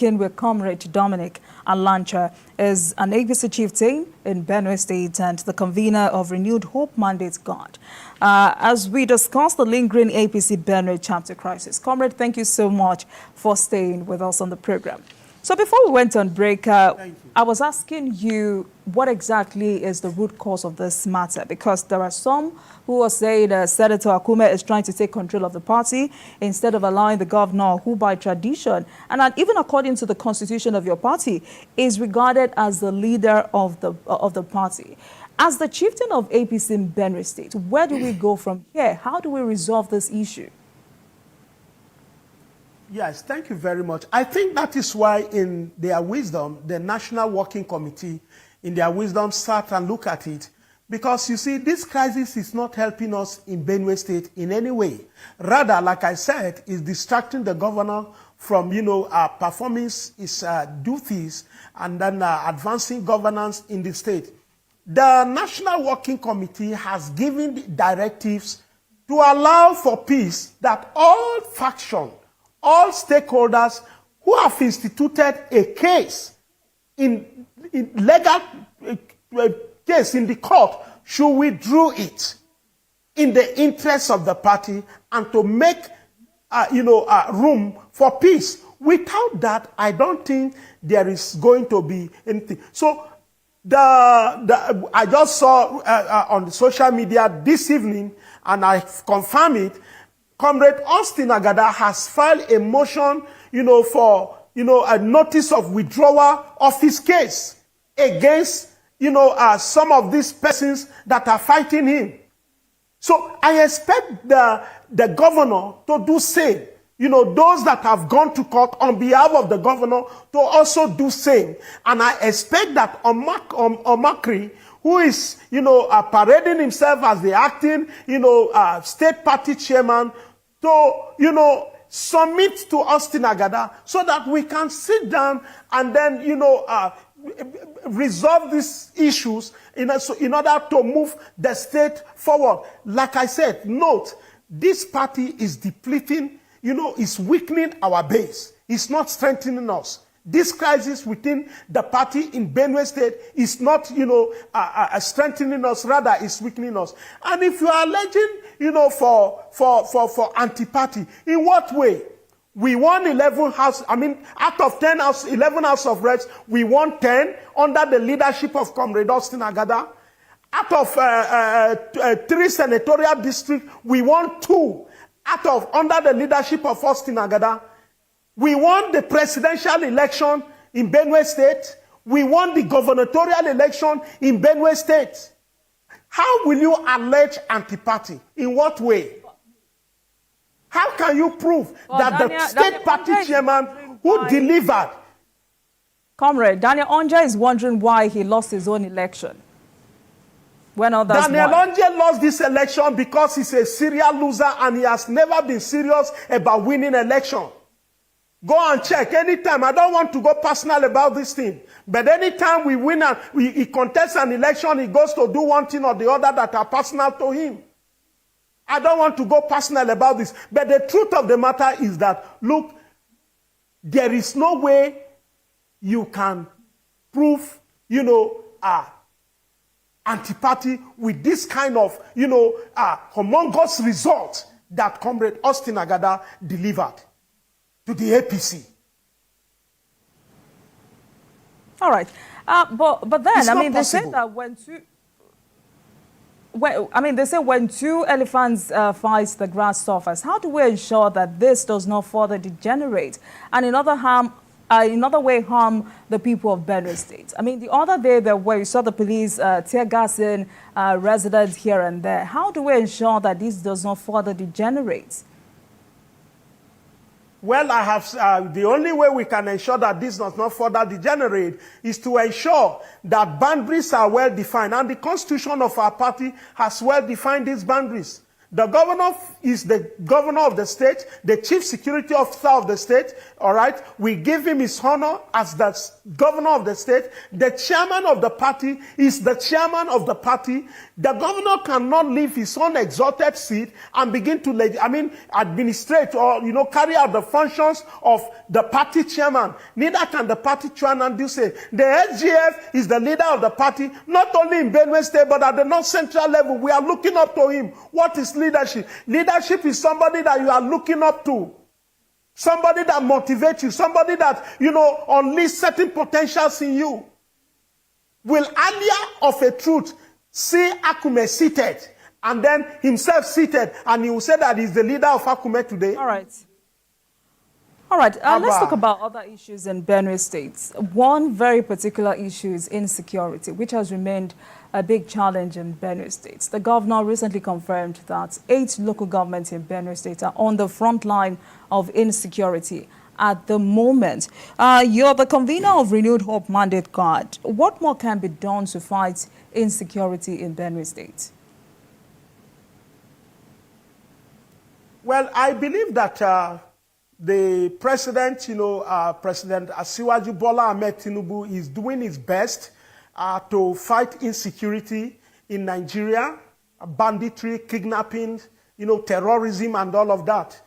With Comrade Dominic Alancha is an APC chieftain in Benue State and the convener of Renewed Hope Mandate Guard. As we discuss the lingering APC Benue chapter crisis, Comrade, thank you so much for staying with us on the program. So before we went on break, I was asking you what exactly is the root cause of this matter, because there are some who are saying Senator Akume is trying to take control of the party instead of allowing the governor, who by tradition and even according to the constitution of your party is regarded as the leader of the party. As the chieftain of APC in Benue State, where do we go from here? How do we resolve this issue? Yes, thank you very much. I think that is why in their wisdom, the National Working Committee, in their wisdom, sat and looked at it. Because you see, this crisis is not helping us in Benue State in any way. Rather, like I said, is distracting the governor from, performing his duties and then advancing governance in the state. The National Working Committee has given directives to allow for peace, that all factions, all stakeholders who have instituted a case in legal case in the court should withdraw it in the interest of the party and to make room for peace. Without that, I don't think there is going to be anything. So I just saw on the social media this evening, and I confirm it, Comrade Austin Agada has filed a motion, for, a notice of withdrawal of his case against, some of these persons that are fighting him. So I expect the governor to do same. Those that have gone to court on behalf of the governor to also do same. And I expect that Omakri, who is, parading himself as the acting, state party chairman, to, submit to Austin Agada so that we can sit down and then, resolve these issues in order to move the state forward. Like I said, note, this party is depleting, is weakening our base. It's not strengthening us. This crisis within the party in Benue State is not, strengthening us, rather it's weakening us. And if you are alleging, for anti-party, in what way? We won 11 house, out of 10 house, 11 House of Reps, we won 10 under the leadership of Comrade Austin Agada. Out of 3 senatorial districts, we won 2 under the leadership of Austin Agada. We won the presidential election in Benue State. We won the gubernatorial election in Benue State. How will you allege anti-party? In what way? How can you prove that the state party chairman who delivered? Comrade, Daniel Onja is wondering why he lost his own election. When others Daniel Onja lost this election because he's a serial loser and he has never been serious about winning election. Go and check anytime. I don't want to go personal about this thing. But anytime we win and he contests an election, he goes to do one thing or the other that are personal to him. I don't want to go personal about this. But the truth of the matter is that, look, there is no way you can prove, anti-party with this kind of, humongous result that Comrade Austin Agada delivered to the APC. All right. But then, they say that when two elephants fight, the grass suffers. How do we ensure that this does not further degenerate and in other way harm the people of Benue State? The other day where you saw the police tear gassing residents here and there. How do we ensure that this does not further degenerate? Well, I have the only way we can ensure that this does not further degenerate is to ensure that boundaries are well defined, and the constitution of our party has well defined these boundaries. The governor is the governor of the state, the chief security officer of the state, all right? We give him his honor as the governor of the state. The chairman of the party is the chairman of the party. The governor cannot leave his own exalted seat and begin to, administrate or, carry out the functions of the party chairman. Neither can the party chairman do say. The SGF is the leader of the party, not only in Benue State, but at the North Central level. We are looking up to him. What is leadership? Leadership is somebody that you are looking up to. Somebody that motivates you. Somebody that, unleash certain potentials in you. Will Alia of a truth see Akume seated and then himself seated, and he will say that he's the leader of Akume today? All right. All right, let's talk about other issues in Benue State. One very particular issue is insecurity, which has remained a big challenge in Benue State. The governor recently confirmed that 8 local governments in Benue State are on the front line of insecurity at the moment. You're the convener of Renewed Hope Mandate Guard. What more can be done to fight insecurity in Benue State? Well, I believe that the president, President Asiwaju Bola Ahmed Tinubu is doing his best to fight insecurity in Nigeria, banditry, kidnapping, terrorism and all of that.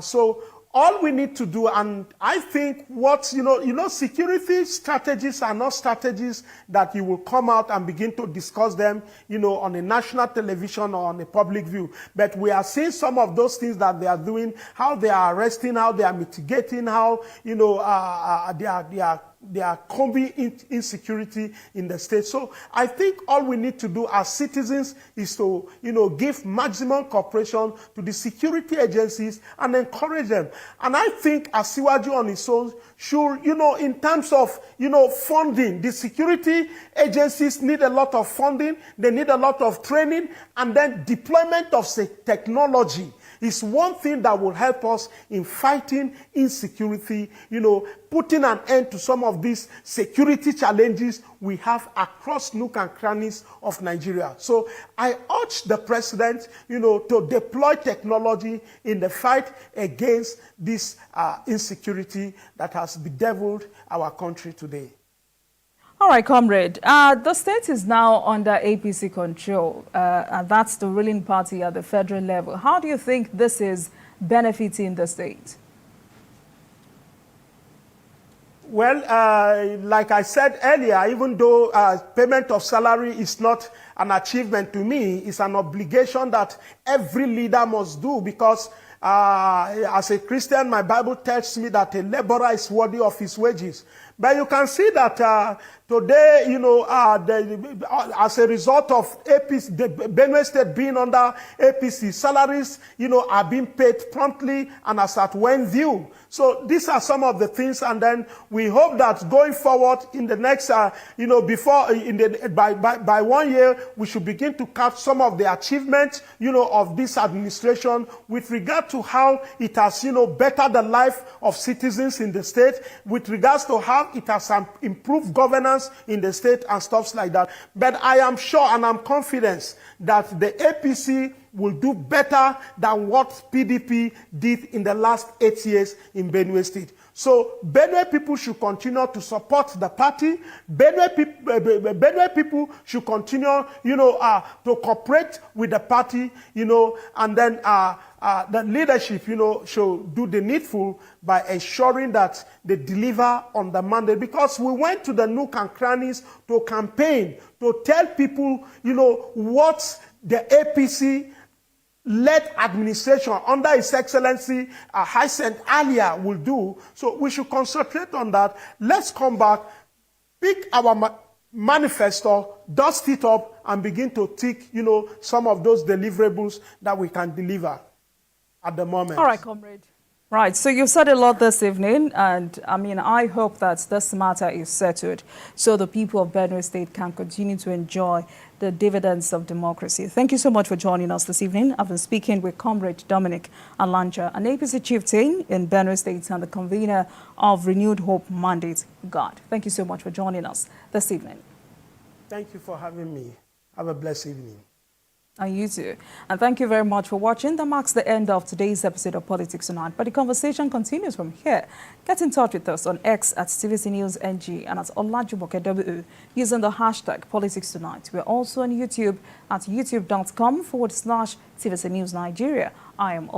So all we need to do, and I think what, security strategies are not strategies that you will come out and begin to discuss them, on a national television or on a public view. But we are seeing some of those things that they are doing, how they are arresting, how they are mitigating, how, they are combating insecurity in the state. So I think all we need to do as citizens is to, give maximum cooperation to the security agencies and encourage them. And I think Asiwaju on his own should, in terms of, funding, the security agencies need a lot of funding, they need a lot of training, and then deployment of technology is one thing that will help us in fighting insecurity, putting an end to some of these security challenges we have across nook and crannies of Nigeria. So I urge the president, to deploy technology in the fight against this insecurity that has bedeviled our country today. All right, comrade. The state is now under APC control, and that's the ruling party at the federal level. How do you think this is benefiting the state? Well, like I said earlier, even though payment of salary is not an achievement to me, it's an obligation that every leader must do, because as a Christian, my Bible tells me that a laborer is worthy of his wages. But you can see that today, as a result of APC, the Benue State being under APC, salaries, are being paid promptly and as at when due. So these are some of the things, and then we hope that going forward in the next, by 1 year, we should begin to catch some of the achievements, of this administration with regard to how it has, bettered the life of citizens in the state, with regards to how it has improved governance in the state and stuff like that. But I am sure and I'm confident that the APC will do better than what PDP did in the last 8 years in Benue State. So Benue people should continue to support the party. Benue people should continue, to cooperate with the party, and then the leadership, should do the needful by ensuring that they deliver on the mandate. Because we went to the nook and crannies to campaign, to tell people, what the APC-led administration under His Excellency Hyacinth Alia will do. So we should concentrate on that. Let's come back, pick our manifesto, dust it up, and begin to tick, some of those deliverables that we can deliver at the moment. All right, comrade. Right, so you've said a lot this evening, and I hope that this matter is settled so the people of Benue State can continue to enjoy the dividends of democracy. Thank you so much for joining us this evening. I've been speaking with Comrade Dominic Alancha, an APC chieftain in Benue State and the convener of Renewed Hope Mandate Guard. Thank you so much for joining us this evening. Thank you for having me. Have a blessed evening. And you too. And thank you very much for watching. That marks the end of today's episode of Politics Tonight. But the conversation continues from here. Get in touch with us on X at TVC News NG and at Olajumoke using the hashtag Politics Tonight. We're also on YouTube at youtube.com/TVC News Nigeria. I am